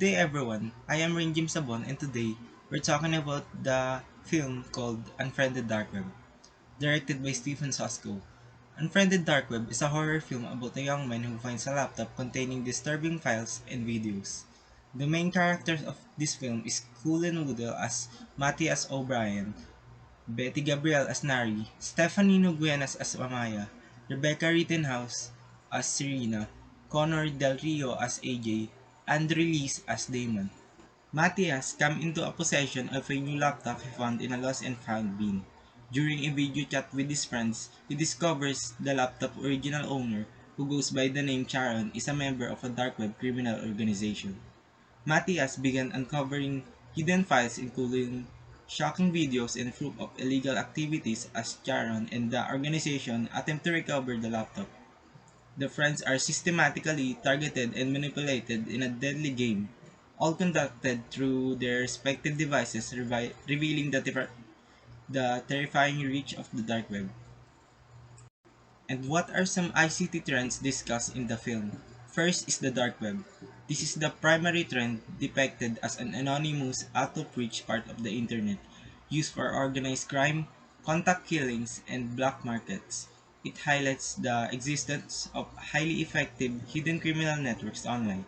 day everyone, I am Jim Sabon and today we're talking about the film called Unfriended Dark Web, directed by Stephen Sosko. Unfriended Dark Web is a horror film about a young man who finds a laptop containing disturbing files and videos. The main characters of this film is Cullen Woodell as Matthias O'Brien, Betty Gabriel as Nari, Stephanie Noguenas as Amaya, Rebecca Rittenhouse as Serena, Connor Del Rio as AJ, and Release as Damon. Matthias comes into a possession of a new laptop he found in a lost and found bin. During a video chat with his friends, he discovers the laptop original owner, who goes by the name Charon, is a member of a dark web criminal organization. Matthias began uncovering hidden files including shocking videos and proof of illegal activities as Charon and the organization attempt to recover the laptop. The friends are systematically targeted and manipulated in a deadly game, all conducted through their respective devices, revealing the terrifying reach of the dark web. And what are some ICT trends discussed in the film? First is the dark web. This is the primary trend depicted as an anonymous, out-of-reach part of the internet, used for organized crime, contact killings, and black markets. It highlights the existence of highly effective hidden criminal networks online.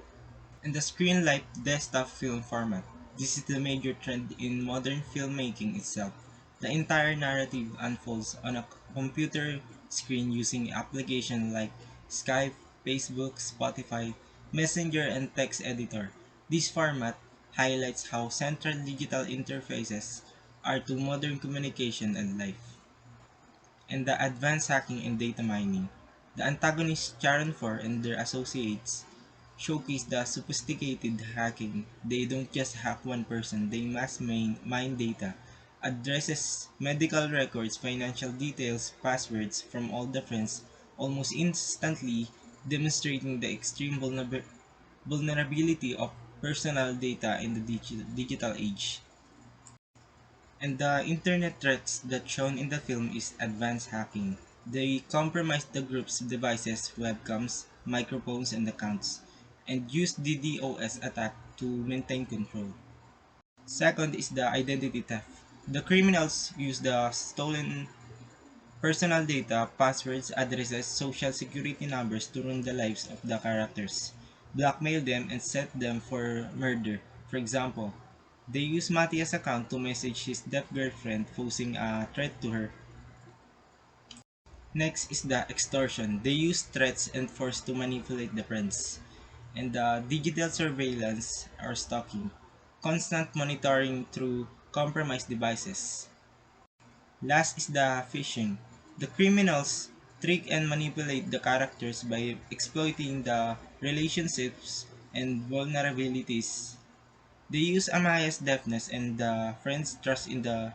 And the screen-like desktop film format. This is the major trend in modern filmmaking itself. The entire narrative unfolds on a computer screen using applications like Skype, Facebook, Spotify, Messenger, and text editor. This format highlights how central digital interfaces are to modern communication and life. And the advanced hacking and data mining. The antagonists Charon 4 and their associates showcase the sophisticated hacking. They don't just hack one person, they mine data, addresses, medical records, financial details, passwords from all the friends almost instantly, demonstrating the extreme vulnerability of personal data in the digital age. And the internet threats that shown in the film is advanced hacking. They compromise the group's devices, webcams, microphones, and accounts, and use DDoS attack to maintain control. Second is the identity theft. The criminals use the stolen personal data, passwords, addresses, social security numbers to ruin the lives of the characters, blackmail them, and set them for murder. For example, they use Matthias' account to message his deaf girlfriend posing a threat to her. Next is the extortion. They use threats and force to manipulate the friends. And the digital surveillance or stalking. Constant monitoring through compromised devices. Last is the phishing. The criminals trick and manipulate the characters by exploiting the relationships and vulnerabilities. They use Amaya's deafness and the friends' trust into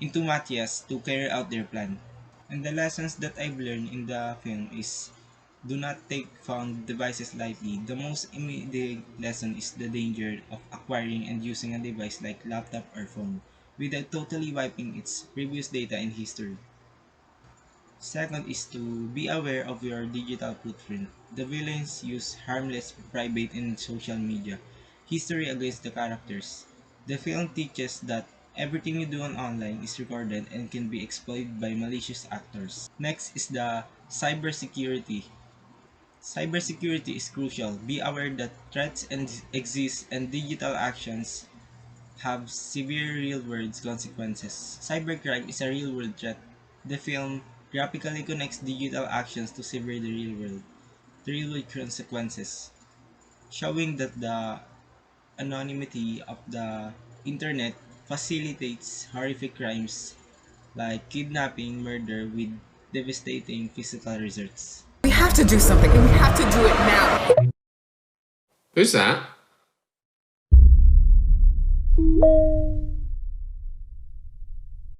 Matthias to carry out their plan. And the lessons that I've learned in the film is do not take found devices lightly. The most immediate lesson is the danger of acquiring and using a device like laptop or phone without totally wiping its previous data and history. Second is to be aware of your digital footprint. The villains use harmless, private, and social media history against the characters. The film teaches that everything you do on online is recorded and can be exploited by malicious actors. Next is the cybersecurity. Cybersecurity is crucial. Be aware that threats exist and digital actions have severe real-world consequences. Cybercrime is a real-world threat. The film graphically connects digital actions to severe the real-world consequences, showing that the anonymity of the internet facilitates horrific crimes like kidnapping, murder with devastating physical results. We have to do something, and we have to do it now. Who's that?